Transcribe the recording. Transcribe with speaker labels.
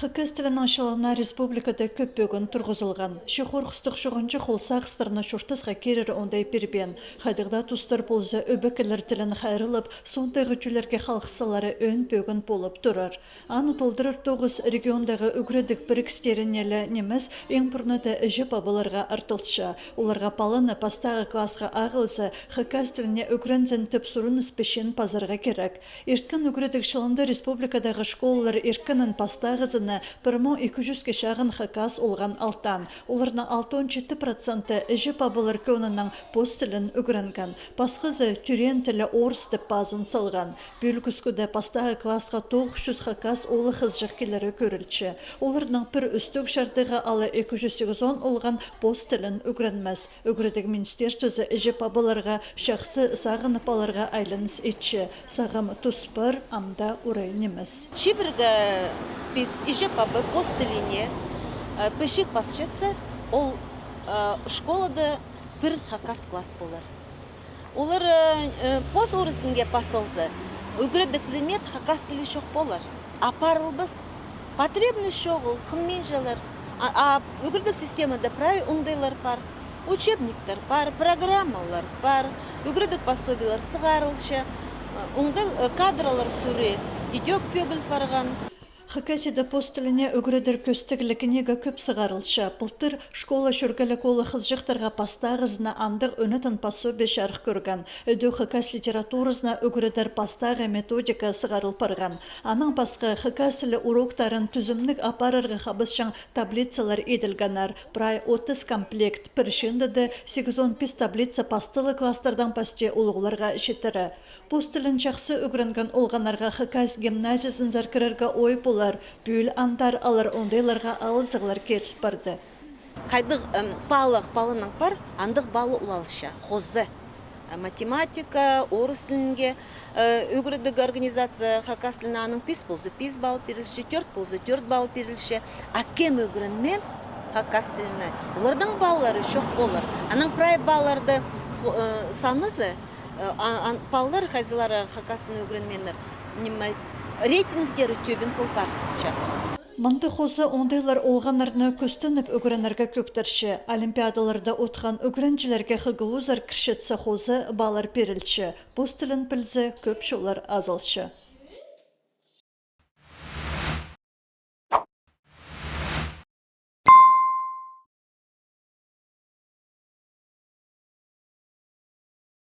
Speaker 1: Хакас тілінің ашылығына республикада көп бөгін тұрғызылған. Шықор қыстық шығынчы қолса қыстырына шұртысға керір ондай пербен. Қайдығда тұстыр болзы өбікілер тілін қайрылып, сондағы жүлерге қалқысалары өн бөгін болып тұрар. Аны толдырыр тоғыз региондағы үгредік бірікстерін елі неміз ең бұрнады жеп абыларға артылшы. Оларға палыны пастағы классға ағылсы, хакас тіліне үгрензен түп сұрын іспешен пазарға керек. Ерткін үгредік шылынды республикадағы школалар еркінін пастағызын 1200 шағын хакас олған алтан. Оларның 67% жеп абылар көнінің пост тілін үгірінген. Басқызы түрен тілі орыс деп базын салған. Бөлгіскуді пастағы классқа 900 хакас олы қызжықкелері көрілші. Оларның бір үстік шардығы алы 280 олған пост тілін үгірінміз. Үгірідік министерствізі жеп абыларға шақсы сағынып аларға айланыс етші. Сағым тұспыр амда урайнеміз.
Speaker 2: Biz ижеп абы постелине пешик басшысы ол школада бір хакас класс болар. Олар пост орысынге пасылзы. Үгірді предмет хакас тілі шоқ болар. Апарылбыз. Потребность шоғыл, хынмен жалар. Үгірдік системада прай оңдайлар бар. Учебниктер бар, программалар бар. Үгірдік пособилар сығарылшы. Оңдал кадралар сүре. Идек пөгіл барған.
Speaker 1: Хакасида пост тіліне үгірідір көстігілігінегі көп сығарылшы. Бұлтыр школа шүргілі колы қызжықтарға пастағызына андық өнітін пособе шарқ көрген. Өді хакас литературызына үгірідір пастағы методика сығарыл парған. Аның басқа хакасілі уроктарын түзімнік апарырғы қабысшың таблицалар еділганар. Брай 30 комплект піршіндіді 815 таблица пастылы класстардан пасте олғыларға жетірі. Пост тілін жақсы үгірінген олғанарға хакас гимназиясын заркірерға ой болы. Бүл андар алар ондайларға алызығылар кетіп барды.
Speaker 2: Қайдық балының бар, андық балы ұлалыша, қозы. Математика, орыс тілінге үгірдік организация хакас тіліне аның 5 болзы 5 бал берілші, 4 болзы 4 бал берілші. Аккем үгірінмен хакас тіліне. Олардың баллары шоқ болыр. Аның прай балларды санызы, баллар қайзылары хакас тіліне үгірінменір. Рейтингдері төбін қолпарсызша.
Speaker 1: Мұнды қозы ондайлар олғанарына көстініп үгірінерге көктірші. Олимпиадаларда отқан үгірінчілерге қығылузар кіршетсі қозы балар перілші. Пост тілін білзі көп шолар азалшы.